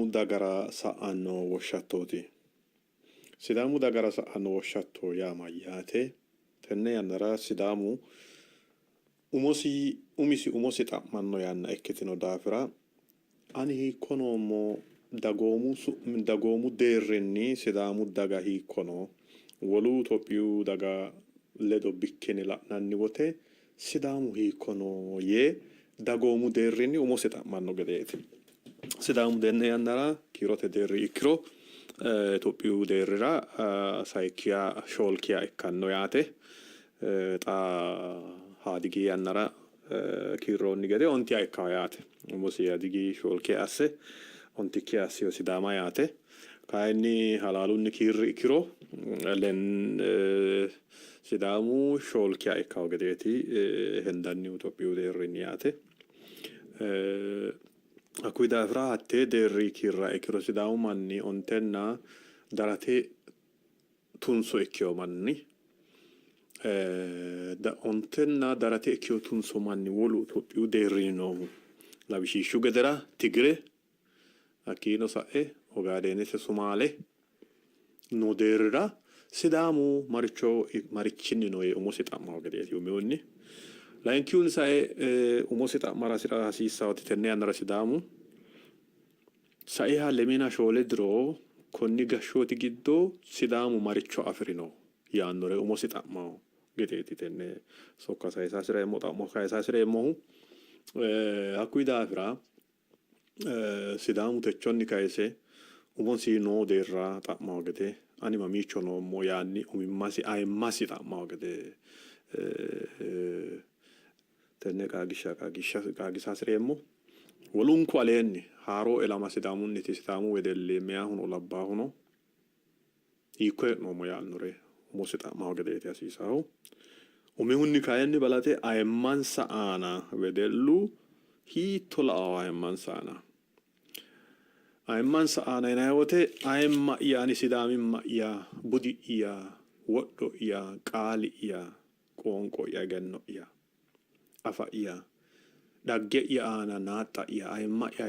dagara sa'anno woshshattooti. Sidaamu dagara sa'anno woshshatto yaa mayyaate? Tenne yannara sidaamu umisi umosi xa'manno yanna ikkitino daafira ani hiikko noommo dagoomu deerrinni sidaamu daga hiikko no? Wolu Itophiyu daga ledo bikkine la'nanni wote sidaamu hiikko no yee dagoomu deerrinni umosi xa'manno gedeeti. Sidaamu tenne yannara kiirote deerri ikkiro Itophiyu deerrira sayikkiya shoolkiya ikkanno yaate. Xaa haadigi yannara kiirroonni gede ontiya ikkawo yaate. Umosi haadigi shoolkiya asse ontikkiya assiyo sidaama yaate. Kayinni halaalunni kiirri ikkiro sidaamu shoolkiya ikkawo gedeeti hendanni Itophiyu deerrinni yaate. Hakkuyi daafira hattee deerri kiirra ikkiro sidaamu manni ontenna darate tunso ikkeyo manni ontenna darate ikkeyo tunso manni wolu Itophiyu deerrinni noohu lawishshiishshu gedera Tigire hakkiino sa'e Ogaadenete Sumaale no deerrira sidaamu marichinni no yee umosi xa'mawo gedeeti umihunni. Layinkihunni sa'e umosi xa'mara hasiissawooti tenne yannara sidaamu sa'eha lemina shoole diro konni gashshooti giddo sidaamu maricho afirino yaannore umosi xa'mawo gedeeti tenne sokka sayisaasireemmo xa'mo sayisaasireemmohu. Hakkuyi daafira sidaamu techonni kayise umosi noo deerra xa'mawo gede ani mamiicho noommo yaanni umimmasi ayimmasi xa'mawo gede tenne qaagisaasireemmo. Wolunku aleenni haaroo elama sidaamunniti sidaamu wedelli meyaahuno labbaahuno hiikko hee'noommo yaannore umosi xa'mawo gedeeti hasiisaahu. Umihunni kayinni balate ayimmansa aana wedellu hiitto la'awo ayimmansa aana. Ayimmansa aana yinayi wote ayimma'ya ani sidaamimma'ya budi'ya wodho'ya qaali'ya qoonqo'ya egenno'ya afa'ya dhagge'ya aana naaxxa'ya ayimma'ya